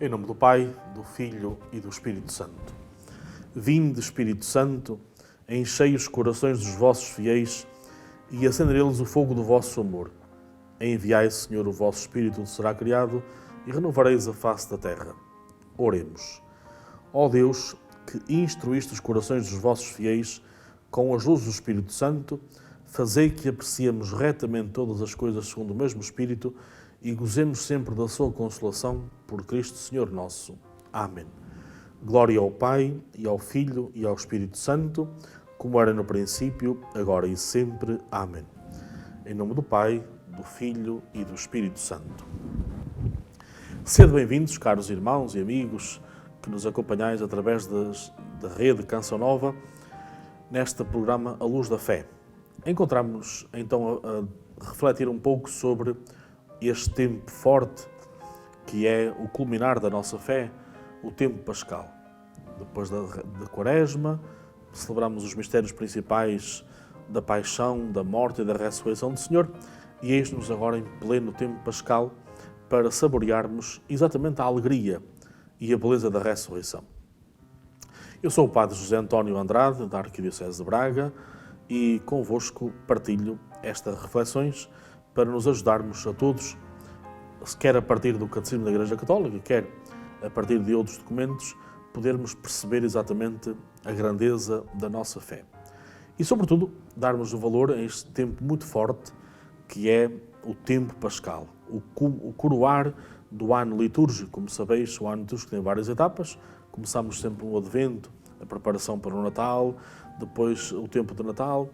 Em nome do Pai, do Filho e do Espírito Santo. Vinde, Espírito Santo, enchei os corações dos vossos fiéis e acendei neles o fogo do vosso amor. Enviai, Senhor, o vosso Espírito, será criado, e renovareis a face da terra. Oremos. Ó Deus, que instruíste os corações dos vossos fiéis com as luzes do Espírito Santo, fazei que apreciemos retamente todas as coisas segundo o mesmo Espírito e gozemos sempre da sua consolação por Cristo Senhor nosso. Amém. Glória ao Pai, e ao Filho, e ao Espírito Santo, como era no princípio, agora e sempre. Amém. Em nome do Pai, do Filho e do Espírito Santo. Sede bem-vindos, caros irmãos e amigos, que nos acompanhais através da rede Canção Nova, neste programa A Luz da Fé. Encontramos-nos, então, a refletir um pouco sobre este tempo forte, que é o culminar da nossa fé, o tempo pascal. Depois da Quaresma, celebramos os mistérios principais da paixão, da morte e da ressurreição do Senhor, e eis-nos agora em pleno tempo pascal para saborearmos exatamente a alegria e a beleza da ressurreição. Eu sou o Padre José António Andrade, da Arquidiocese de Braga, e convosco partilho estas reflexões para nos ajudarmos a todos, quer a partir do Catecismo da Igreja Católica, quer a partir de outros documentos, podermos perceber exatamente a grandeza da nossa fé. E, sobretudo, darmos o valor a este tempo muito forte, que é o tempo pascal, o coroar do ano litúrgico. Como sabeis, o ano litúrgico tem várias etapas. Começamos sempre o Advento, a preparação para o Natal, depois o tempo de Natal,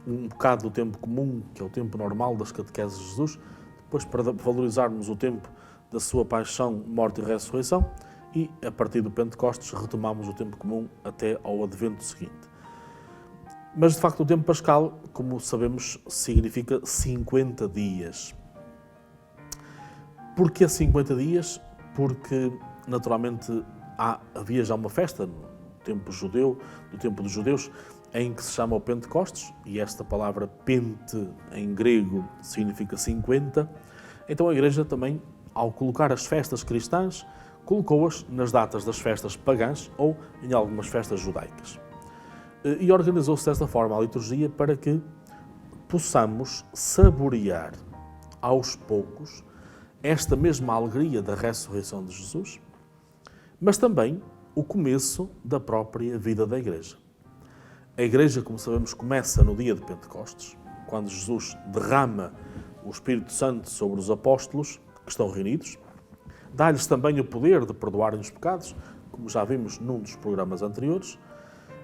um bocado do tempo comum, que é o tempo normal das catequeses de Jesus, depois para valorizarmos o tempo da sua paixão, morte e ressurreição, e a partir do Pentecostes retomamos o tempo comum até ao Advento seguinte. Mas, de facto, o tempo pascal, como sabemos, significa 50 dias. Porquê 50 dias? Porque, naturalmente, havia já uma festa no tempo judeu, no tempo dos judeus, em que se chama o Pentecostes, e esta palavra pente em grego significa 50. Então a Igreja também, ao colocar as festas cristãs, colocou-as nas datas das festas pagãs ou em algumas festas judaicas. E organizou-se desta forma a liturgia para que possamos saborear aos poucos esta mesma alegria da ressurreição de Jesus, mas também o começo da própria vida da Igreja. A Igreja, como sabemos, começa no dia de Pentecostes, quando Jesus derrama o Espírito Santo sobre os apóstolos que estão reunidos, dá-lhes também o poder de perdoarem os pecados, como já vimos num dos programas anteriores,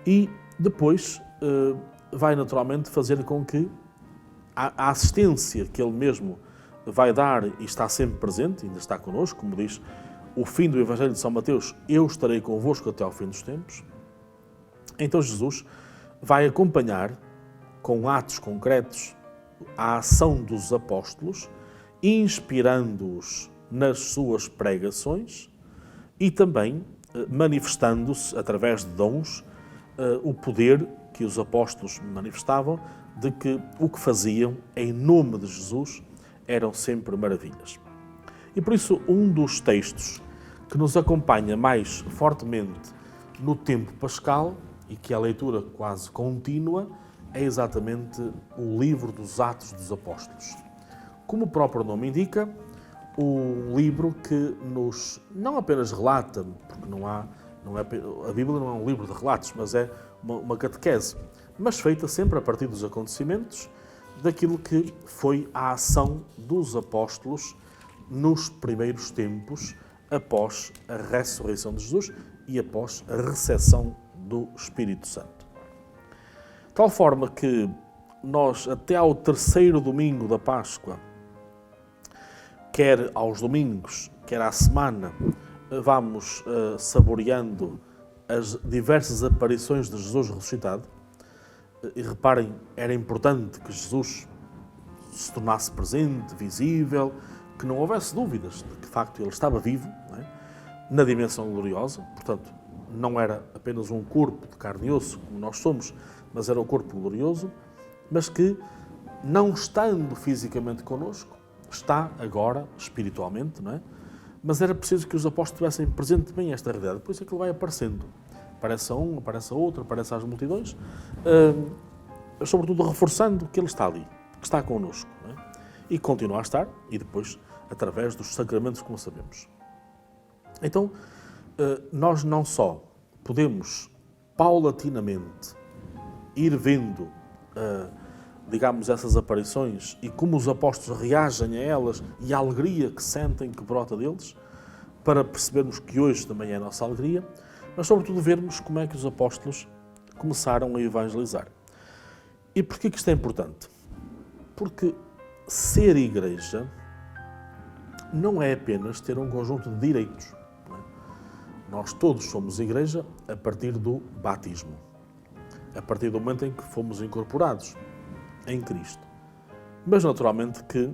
e depois vai naturalmente fazer com que a assistência que Ele mesmo vai dar e está sempre presente, ainda está connosco, como diz o fim do Evangelho de São Mateus, eu estarei convosco até ao fim dos tempos. Então Jesus vai acompanhar com atos concretos a ação dos apóstolos, inspirando-os nas suas pregações e também manifestando-se, através de dons, o poder que os apóstolos manifestavam de que o que faziam em nome de Jesus eram sempre maravilhas. E por isso, um dos textos que nos acompanha mais fortemente no tempo pascal e que é a leitura quase contínua é exatamente o livro dos Atos dos Apóstolos. Como o próprio nome indica, um livro que nos não apenas relata, porque a Bíblia não é um livro de relatos, mas é uma catequese, mas feita sempre a partir dos acontecimentos daquilo que foi a ação dos apóstolos nos primeiros tempos, após a ressurreição de Jesus e após a recepção do Espírito Santo. De tal forma que nós, até ao terceiro domingo da Páscoa, quer aos domingos, quer à semana, vamos saboreando as diversas aparições de Jesus ressuscitado. E reparem, era importante que Jesus se tornasse presente, visível, que não houvesse dúvidas de que, de facto, ele estava vivo, não é? Na dimensão gloriosa. Portanto, não era apenas um corpo de carne e osso, como nós somos, mas era o corpo glorioso, mas que, não estando fisicamente connosco, está agora, espiritualmente, não é? Mas era preciso que os apóstolos tivessem presente bem esta realidade. Por isso é que ele vai aparecendo. Aparece a um, aparece a outro, aparece às multidões, sobretudo reforçando que ele está ali, que está connosco. Não é? E continua a estar, e depois através dos sacramentos, como sabemos. Então, nós não só podemos paulatinamente ir vendo, digamos, essas aparições e como os apóstolos reagem a elas e a alegria que sentem que brota deles, para percebermos que hoje também é a nossa alegria, mas sobretudo vermos como é que os apóstolos começaram a evangelizar. E porquê que isto é importante? Porque ser igreja não é apenas ter um conjunto de direitos. Não é? Nós todos somos igreja a partir do batismo, a partir do momento em que fomos incorporados em Cristo. Mas naturalmente que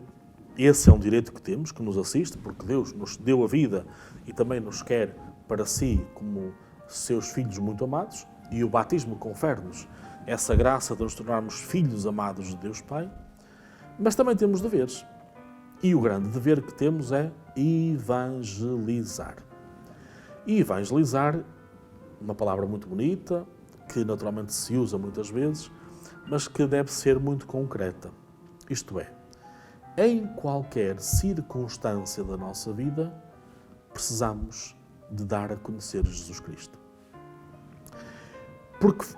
esse é um direito que temos, que nos assiste, porque Deus nos deu a vida e também nos quer para si como seus filhos muito amados, e o batismo confere-nos essa graça de nos tornarmos filhos amados de Deus Pai, mas também temos deveres. E o grande dever que temos é evangelizar. E evangelizar, uma palavra muito bonita, que naturalmente se usa muitas vezes, mas que deve ser muito concreta. Isto é, em qualquer circunstância da nossa vida, precisamos de dar a conhecer Jesus Cristo.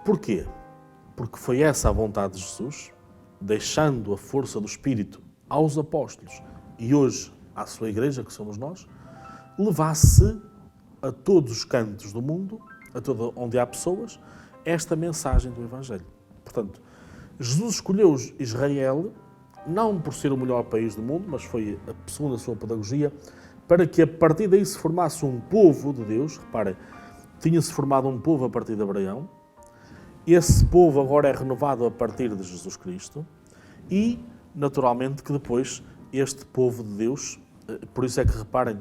Porquê? Porque foi essa a vontade de Jesus, deixando a força do Espírito aos apóstolos e hoje à sua igreja, que somos nós, levasse a todos os cantos do mundo, a todo onde há pessoas, esta mensagem do Evangelho. Portanto, Jesus escolheu Israel, não por ser o melhor país do mundo, mas foi, segundo a sua pedagogia, para que a partir daí se formasse um povo de Deus. Reparem, tinha-se formado um povo a partir de Abraão, esse povo agora é renovado a partir de Jesus Cristo e, naturalmente, que depois este povo de Deus, por isso é que reparem,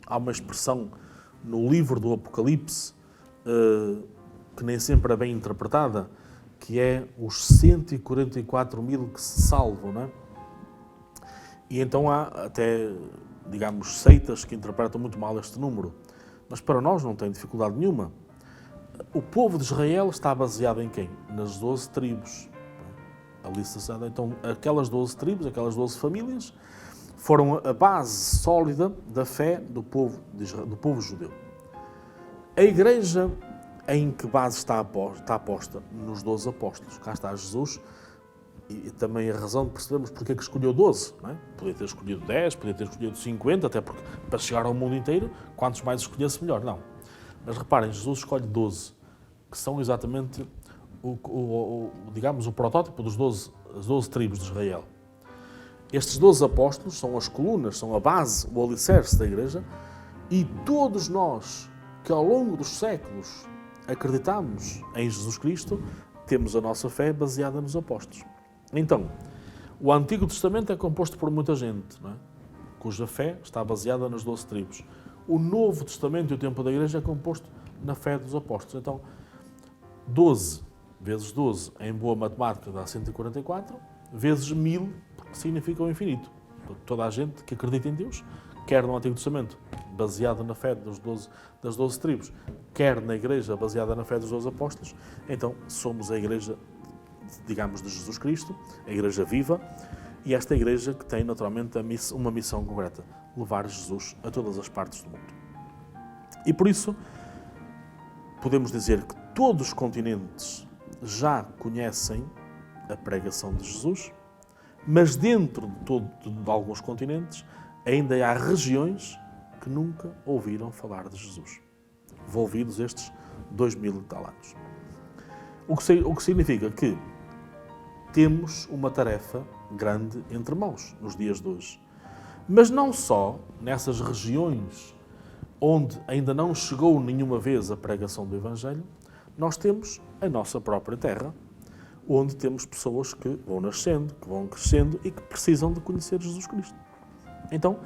há uma expressão no livro do Apocalipse, que nem sempre é bem interpretada, que é os 144 mil que se salvam, não é? E então há até, digamos, seitas que interpretam muito mal este número, mas para nós não tem dificuldade nenhuma. O povo de Israel está baseado em quem? Nas 12 tribos. Ali se sabe, então, aquelas 12 tribos, aquelas 12 famílias, foram a base sólida da fé do povo judeu. A igreja, em que base está aposta? Nos 12 apóstolos. Cá está Jesus, e também a razão de percebermos porque é que escolheu 12. Não é? Podia ter escolhido 10, podia ter escolhido 50, até porque para chegar ao mundo inteiro, quantos mais escolhesse, melhor. Não. Mas reparem, Jesus escolhe 12, que são exatamente digamos, o protótipo das 12 tribos de Israel. Estes 12 apóstolos são as colunas, são a base, o alicerce da igreja, e todos nós que ao longo dos séculos acreditamos em Jesus Cristo, temos a nossa fé baseada nos apóstolos. Então, o Antigo Testamento é composto por muita gente, não é? Cuja fé está baseada nas 12 tribos. O Novo Testamento e o tempo da igreja é composto na fé dos apóstolos. Então, 12 vezes 12 em boa matemática dá 144, vezes 1000, porque significa o infinito. Toda a gente que acredita em Deus, quer no Antigo Testamento, baseada na fé das 12 tribos, quer na igreja baseada na fé dos 12 apóstolos, então somos a igreja, digamos, de Jesus Cristo, a igreja viva, e esta igreja que tem naturalmente uma missão concreta, levar Jesus a todas as partes do mundo. E por isso, podemos dizer que todos os continentes já conhecem a pregação de Jesus, mas dentro de alguns continentes ainda há regiões que nunca ouviram falar de Jesus, envolvidos estes 2000 e tal anos. O que significa que temos uma tarefa grande entre mãos nos dias de hoje. Mas não só nessas regiões onde ainda não chegou nenhuma vez a pregação do Evangelho, nós temos a nossa própria terra, onde temos pessoas que vão nascendo, que vão crescendo e que precisam de conhecer Jesus Cristo. Então,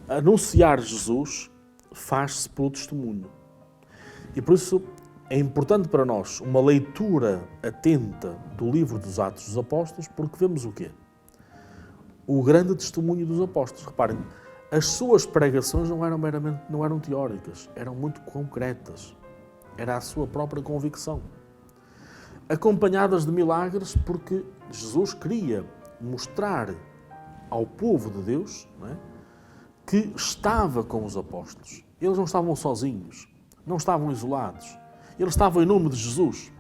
anunciar Jesus faz-se pelo testemunho. E por isso é importante para nós uma leitura atenta do livro dos Atos dos Apóstolos, porque vemos o quê? o grande testemunho dos apóstolos. Reparem, as suas pregações não eram teóricas, eram muito concretas. Era a sua própria convicção. Acompanhadas de milagres, porque Jesus queria mostrar ao povo de Deus, não é, que estava com os apóstolos. Eles não estavam sozinhos, não estavam isolados. Eles estavam em nome de Jesus.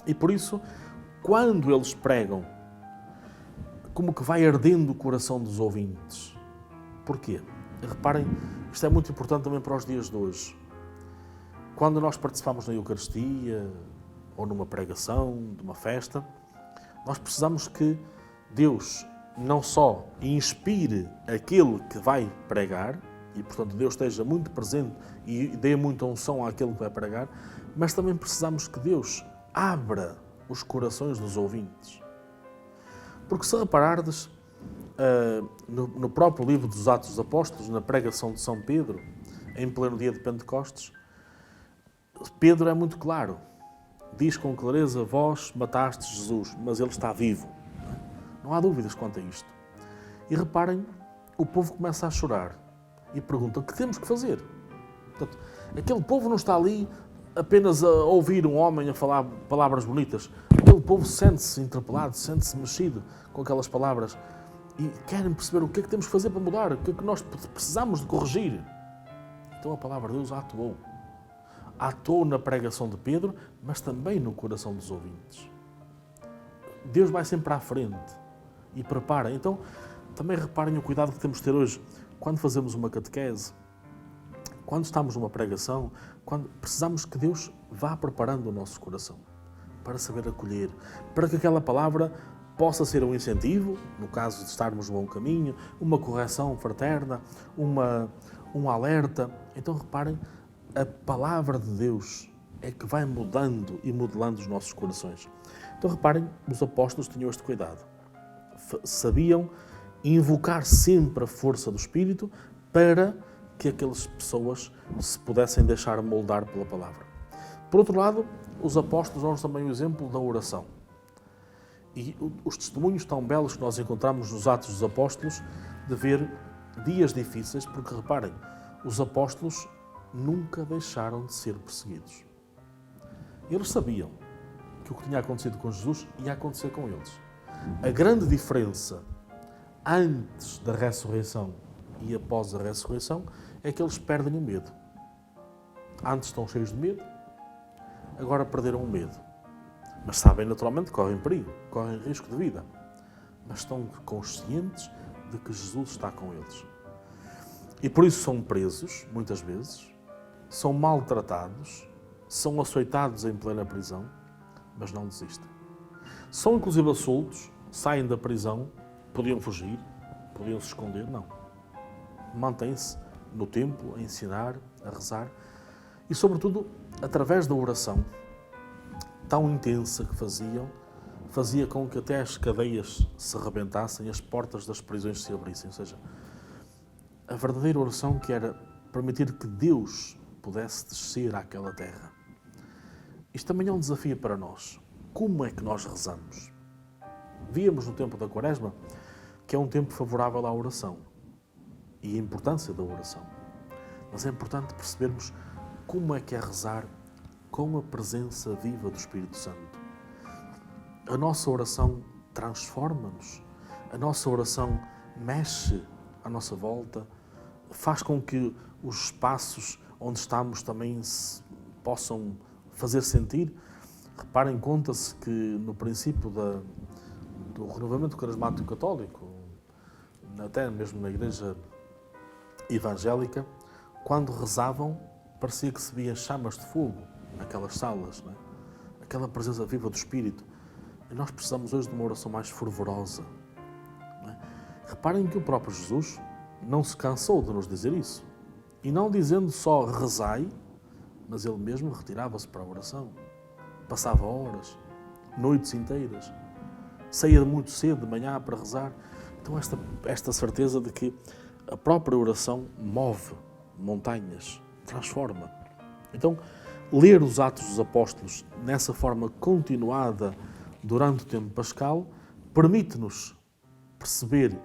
E por isso, quando eles pregam, como que vai ardendo o coração dos ouvintes. Porquê? Reparem, isto é muito importante também para os dias de hoje. Quando nós participamos na Eucaristia, ou numa pregação, de uma festa, nós precisamos que Deus não só inspire aquele que vai pregar, e portanto Deus esteja muito presente e dê muita unção àquele que vai pregar, mas também precisamos que Deus abra os corações dos ouvintes. Porque se reparardes, no próprio livro dos Atos dos Apóstolos, na pregação de São Pedro, em pleno dia de Pentecostes, Pedro é muito claro. Diz com clareza, vós matastes Jesus, mas ele está vivo. Não há dúvidas quanto a isto. E reparem, o povo começa a chorar e pergunta, o que temos que fazer? Portanto, aquele povo não está ali apenas a ouvir um homem a falar palavras bonitas. Aquele povo sente-se interpelado, sente-se mexido com aquelas palavras e querem perceber o que é que temos que fazer para mudar, o que é que nós precisamos de corrigir. Então a palavra de Deus atuou. Atuou na pregação de Pedro, mas também no coração dos ouvintes. Deus vai sempre à frente e prepara. Então, também reparem o cuidado que temos de ter hoje. Quando fazemos uma catequese, quando estamos numa pregação, quando precisamos que Deus vá preparando o nosso coração para saber acolher, para que aquela palavra possa ser um incentivo, no caso de estarmos no bom caminho, uma correção fraterna, um alerta. Então, reparem, a palavra de Deus é que vai mudando e modelando os nossos corações. Então, reparem, os apóstolos tinham este cuidado. Sabiam invocar sempre a força do Espírito para que aquelas pessoas se pudessem deixar moldar pela palavra. Por outro lado, os apóstolos dão-nos também o exemplo da oração. E os testemunhos tão belos que nós encontramos nos Atos dos Apóstolos de ver dias difíceis, porque reparem, os apóstolos nunca deixaram de ser perseguidos. Eles sabiam que o que tinha acontecido com Jesus ia acontecer com eles. A grande diferença antes da ressurreição e após a ressurreição é que eles perdem o medo. Antes estão cheios de medo, agora perderam o medo. Mas sabem naturalmente que correm perigo, correm risco de vida. Mas estão conscientes de que Jesus está com eles. E por isso são presos, muitas vezes, são maltratados, são açoitados em plena prisão, mas não desistem. São inclusive soltos, saem da prisão, podiam fugir, podiam se esconder, não. Mantêm-se no templo a ensinar, a rezar e, sobretudo, através da oração tão intensa que fazia com que até as cadeias se rebentassem, as portas das prisões se abrissem. Ou seja, a verdadeira oração que era permitir que Deus pudesse descer àquela terra. Isto também é um desafio para nós. Como é que nós rezamos? Víamos no tempo da Quaresma que é um tempo favorável à oração e a importância da oração. Mas é importante percebermos como é que é rezar com a presença viva do Espírito Santo. A nossa oração transforma-nos, a nossa oração mexe à nossa volta, faz com que os espaços onde estamos também se possam fazer sentir. Reparem, conta-se que no princípio do renovamento carismático católico, até mesmo na igreja evangélica, quando rezavam, parecia que se via chamas de fogo naquelas salas, não é? Aquela presença viva do Espírito. E nós precisamos hoje de uma oração mais fervorosa. Não é? Reparem que o próprio Jesus não se cansou de nos dizer isso. E não dizendo só rezai, mas ele mesmo retirava-se para a oração. Passava horas, noites inteiras, saía muito cedo de manhã para rezar. Então esta certeza de que a própria oração move montanhas, transforma. Então, ler os Atos dos Apóstolos nessa forma continuada durante o tempo pascal permite-nos perceber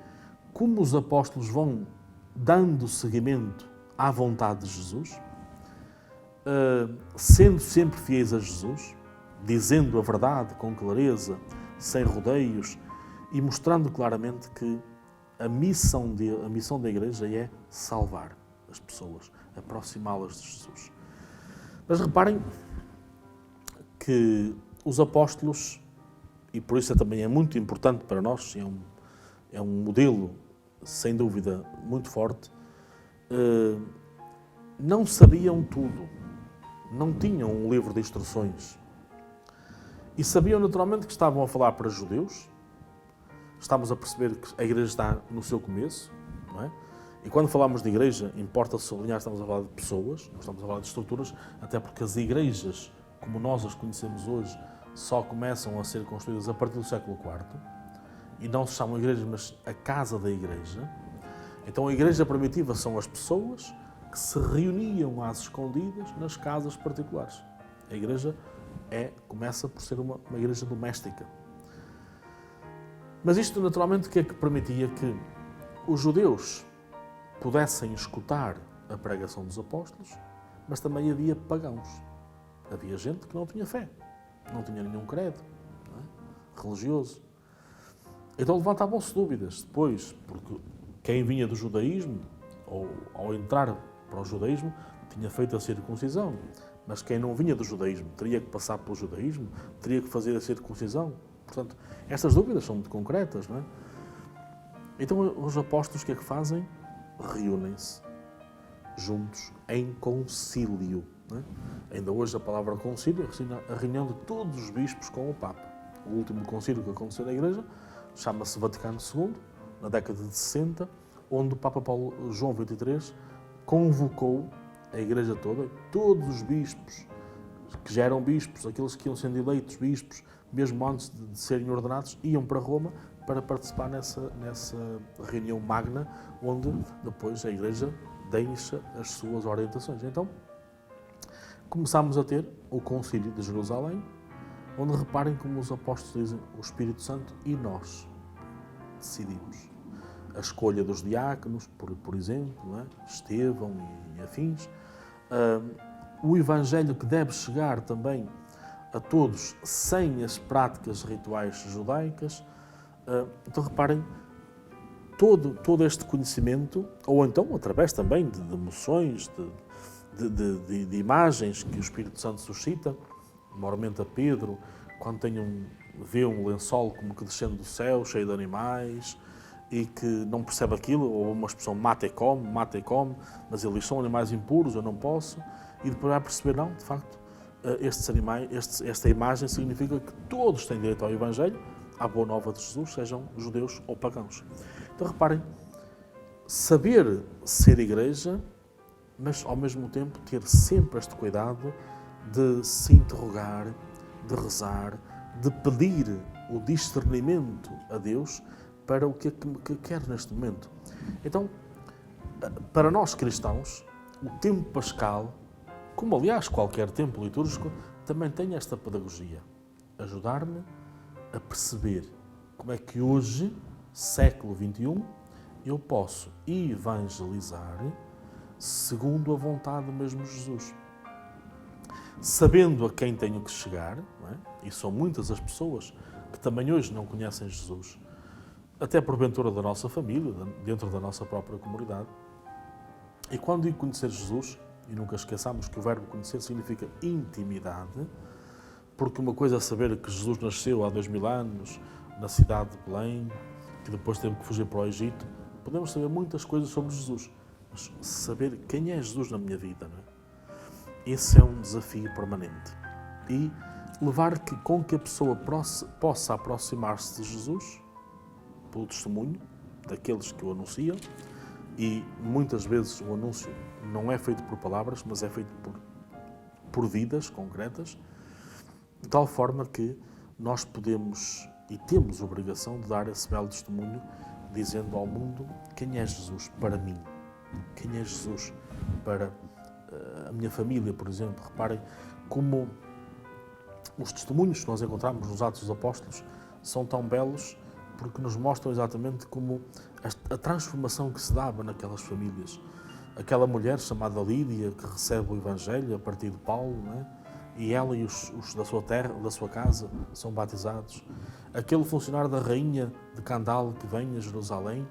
como os apóstolos vão dando seguimento à vontade de Jesus, sendo sempre fiéis a Jesus, dizendo a verdade com clareza, sem rodeios e mostrando claramente que a missão da Igreja é salvar as pessoas, aproximá-las de Jesus. Mas reparem que os apóstolos, e por isso também é muito importante para nós, é um modelo, sem dúvida, muito forte, não sabiam tudo, não tinham um livro de instruções e sabiam naturalmente que estavam a falar para judeus. Estamos a perceber que a Igreja está no seu começo, não é? E quando falamos de Igreja, importa sublinhar que estamos a falar de pessoas, não estamos a falar de estruturas, até porque as igrejas, como nós as conhecemos hoje, só começam a ser construídas a partir do século IV, e não se chamam igrejas, mas a casa da Igreja. Então a Igreja primitiva são as pessoas que se reuniam às escondidas nas casas particulares. A Igreja começa por ser uma igreja doméstica. Mas isto naturalmente o que é que permitia? Que os judeus pudessem escutar a pregação dos apóstolos, mas também havia pagãos. Havia gente que não tinha fé, não tinha nenhum credo, não é? Religioso. Então levantavam-se dúvidas depois, porque quem vinha do judaísmo, ou ao entrar para o judaísmo, tinha feito a circuncisão, mas quem não vinha do judaísmo teria que passar pelo judaísmo, teria que fazer a circuncisão. Portanto, estas dúvidas são muito concretas, não é? Então os apóstolos o que é que fazem? Reúnem-se juntos em concílio. Não é? Ainda hoje a palavra concílio é a reunião de todos os bispos com o Papa. O último concílio que aconteceu na Igreja chama-se Vaticano II, na década de 60, onde o Papa João XXIII convocou a Igreja toda, todos os bispos que já eram bispos, aqueles que iam sendo eleitos bispos, mesmo antes de serem ordenados, iam para Roma para participar nessa reunião magna, onde depois a Igreja deixa as suas orientações. Então, começámos a ter o Concílio de Jerusalém, onde reparem como os apóstolos dizem o Espírito Santo e nós decidimos. A escolha dos diáconos, por exemplo, não é? Estevão e afins. O Evangelho que deve chegar também a todos sem as práticas rituais judaicas. Então reparem, todo este conhecimento, ou então através também de emoções, de imagens que o Espírito Santo suscita, normalmente a Pedro, quando vê um lençol como que descendo do céu, cheio de animais, e que não percebe aquilo, ou uma expressão mata e come, mas eles são animais impuros, eu não posso, e depois vai perceber, não, de facto, estes animais, esta imagem significa que todos têm direito ao Evangelho, à boa nova de Jesus, sejam judeus ou pagãos. Então reparem, saber ser Igreja, mas ao mesmo tempo ter sempre este cuidado de se interrogar, de rezar, de pedir o discernimento a Deus para o que quer neste momento. Então, para nós cristãos, o tempo pascal, como aliás qualquer tempo litúrgico, também tem esta pedagogia. Ajudar-me a perceber como é que hoje, século XXI, eu posso evangelizar segundo a vontade do mesmo Jesus. Sabendo a quem tenho que chegar, não é? E são muitas as pessoas que também hoje não conhecem Jesus, até porventura da nossa família, dentro da nossa própria comunidade. E quando digo conhecer Jesus, e nunca esqueçamos que o verbo conhecer significa intimidade, porque uma coisa é saber que Jesus nasceu há 2000 anos, na cidade de Belém, que depois teve que fugir para o Egito. Podemos saber muitas coisas sobre Jesus, mas saber quem é Jesus na minha vida, não é? Esse é um desafio permanente. E levar com que a pessoa possa aproximar-se de Jesus pelo testemunho daqueles que o anunciam, e muitas vezes o anúncio não é feito por palavras, mas é feito por vidas concretas, de tal forma que nós podemos e temos a obrigação de dar esse belo testemunho, dizendo ao mundo quem é Jesus para mim, quem é Jesus para a minha família, por exemplo. Reparem como os testemunhos que nós encontramos nos Atos dos Apóstolos são tão belos porque nos mostram exatamente como a transformação que se dava naquelas famílias. Aquela mulher chamada Lídia, que recebe o Evangelho a partir de Paulo, não é? E ela e os da sua terra, da sua casa, são batizados. Aquele funcionário da rainha de Candal que vem a Jerusalém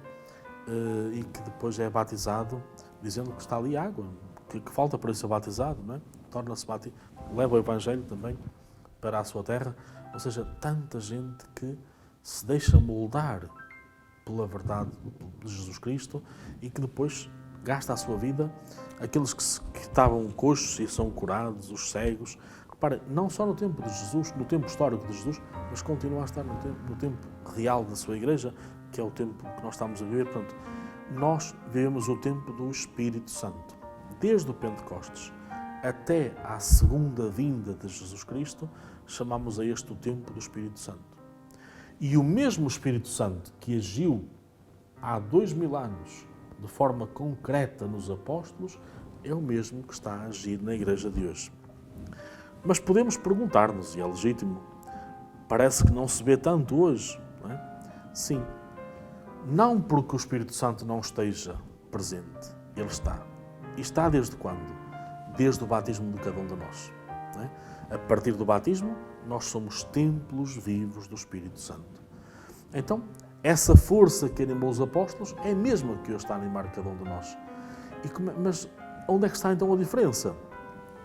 e que depois é batizado, dizendo que está ali água, que falta para ele ser batizado, não é? Torna-se batizado, leva o Evangelho também para a sua terra. Ou seja, tanta gente que se deixa moldar pela verdade de Jesus Cristo e que depois gasta a sua vida. Aqueles que estavam coxos e são curados, os cegos. Reparem, não só no tempo de Jesus, no tempo histórico de Jesus, mas continua a estar no tempo real da sua igreja, que é o tempo que nós estamos a viver. Portanto, nós vivemos o tempo do Espírito Santo. Desde o Pentecostes até à segunda vinda de Jesus Cristo, chamamos a este o tempo do Espírito Santo. E o mesmo Espírito Santo que agiu há 2000 anos de forma concreta nos apóstolos, é o mesmo que está a agir na igreja de hoje. Mas podemos perguntar-nos, e é legítimo, parece que não se vê tanto hoje, não é? Sim, não porque o Espírito Santo não esteja presente, ele está. E está desde quando? Desde o batismo de cada um de nós. Não é? A partir do batismo, nós somos templos vivos do Espírito Santo. Então, essa força que animou os apóstolos é a mesma que hoje está a animar cada um de nós. Mas onde é que está então a diferença?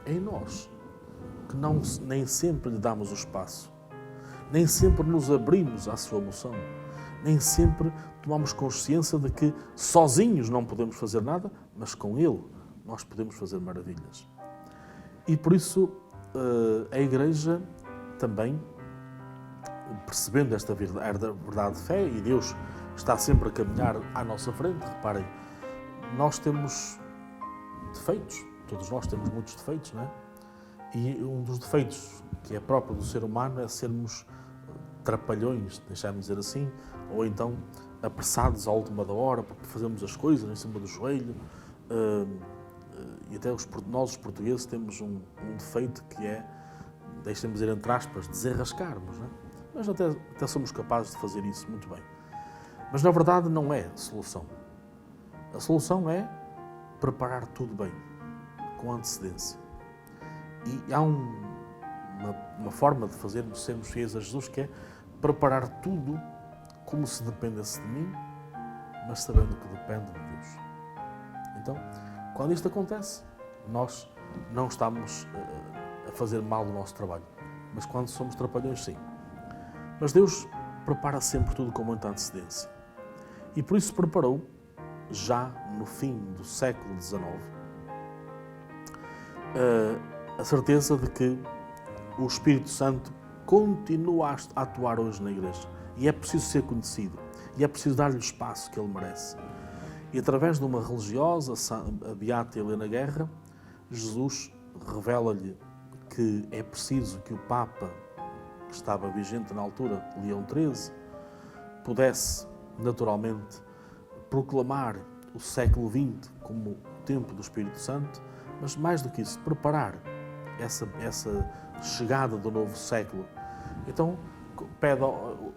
É em nós, que nem sempre lhe damos o espaço, nem sempre nos abrimos à sua moção, nem sempre tomamos consciência de que sozinhos não podemos fazer nada, mas com Ele nós podemos fazer maravilhas. E por isso a Igreja também, percebendo esta verdade de fé, e Deus está sempre a caminhar à nossa frente, reparem, nós temos defeitos, todos nós temos muitos defeitos, não é? E um dos defeitos que é próprio do ser humano é sermos trapalhões, deixarmos dizer assim, ou então apressados à última da hora, porque fazemos as coisas em cima do joelho, e até nós os portugueses temos um defeito que é, deixem-me dizer entre aspas, desenrascarmos, não é? Mas até somos capazes de fazer isso muito bem. Mas na verdade não é a solução. A solução é preparar tudo bem, com antecedência. E há uma forma de sermos fiéis a Jesus, que é preparar tudo como se dependesse de mim, mas sabendo que depende de Deus. Então, quando isto acontece, nós não estamos a fazer mal o nosso trabalho. Mas quando somos trapalhões, sim. Mas Deus prepara sempre tudo com muita antecedência. E por isso preparou, já no fim do século XIX, a certeza de que o Espírito Santo continua a atuar hoje na Igreja. E é preciso ser conhecido. E é preciso dar-lhe o espaço que ele merece. E através de uma religiosa, a Beata Helena Guerra, Jesus revela-lhe que é preciso que o Papa, que estava vigente na altura, Leão XIII, pudesse, naturalmente, proclamar o século XX como o tempo do Espírito Santo, mas mais do que isso, preparar essa chegada do novo século. Então,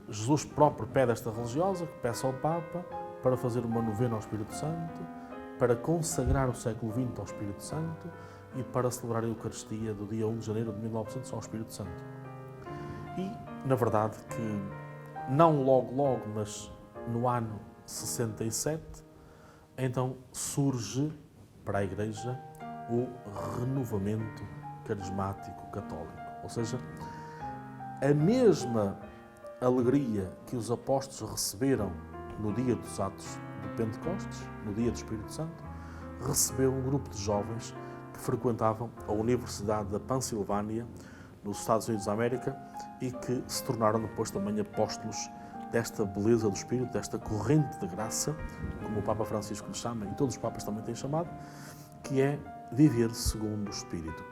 Jesus próprio pede a esta religiosa que peça ao Papa para fazer uma novena ao Espírito Santo, para consagrar o século XX ao Espírito Santo e para celebrar a Eucaristia do dia 1 de janeiro de 1900 ao Espírito Santo. E, na verdade, que não logo, mas no ano 67, então surge para a Igreja o renovamento carismático católico. Ou seja, a mesma alegria que os apóstolos receberam no dia dos Atos de Pentecostes, no dia do Espírito Santo, recebeu um grupo de jovens que frequentavam a Universidade da Pensilvânia, nos Estados Unidos da América, e que se tornaram depois também apóstolos desta beleza do Espírito, desta corrente de graça, como o Papa Francisco lhe chama, e todos os Papas também têm chamado, que é viver segundo o Espírito.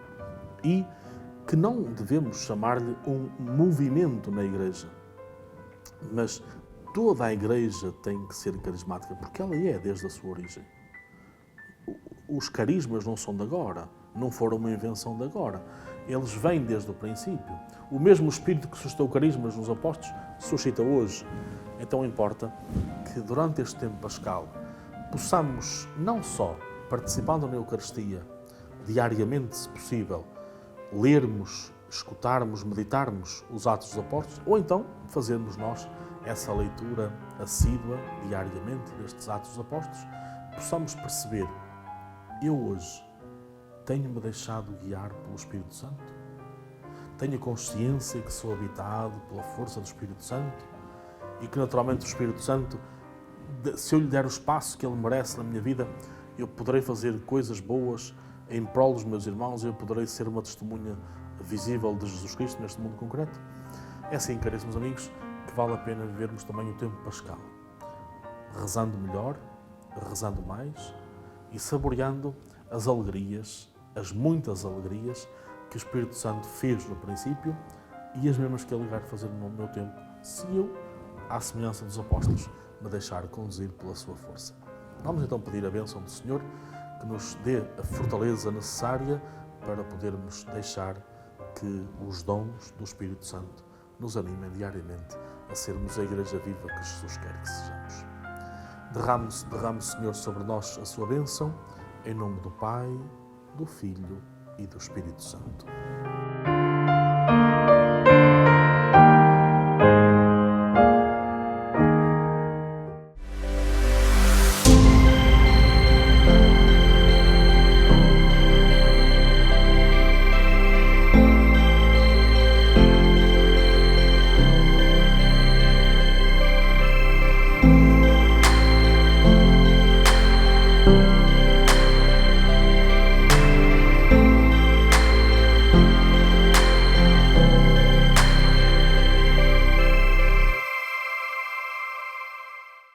E que não devemos chamar-lhe um movimento na Igreja, mas toda a Igreja tem que ser carismática, porque ela é desde a sua origem. Os carismas não são de agora, não foram uma invenção de agora. eles vêm desde o princípio. O mesmo Espírito que suscitou carismas nos apóstolos suscita hoje. Então importa que durante este tempo pascal possamos não só, participando na Eucaristia, diariamente, se possível, lermos, escutarmos, meditarmos os Atos dos Apóstolos, ou então fazermos nós essa leitura assídua, diariamente, destes Atos dos Apóstolos, possamos perceber, eu hoje tenho-me deixado guiar pelo Espírito Santo? Tenho consciência que sou habitado pela força do Espírito Santo e que naturalmente o Espírito Santo, se eu lhe der o espaço que ele merece na minha vida, eu poderei fazer coisas boas em prol dos meus irmãos, eu poderei ser uma testemunha visível de Jesus Cristo neste mundo concreto. É assim, caríssimos amigos, que vale a pena vivermos também o tempo pascal, rezando melhor, rezando mais e saboreando as alegrias, as muitas alegrias que o Espírito Santo fez no princípio e as mesmas que ele vai fazer no meu tempo, se eu, à semelhança dos apóstolos, me deixar conduzir pela sua força. Vamos então pedir a bênção do Senhor, que nos dê a fortaleza necessária para podermos deixar que os dons do Espírito Santo nos animem diariamente a sermos a Igreja viva que Jesus quer que sejamos. Derrame, Senhor, sobre nós a sua bênção, em nome do Pai, do Filho e do Espírito Santo.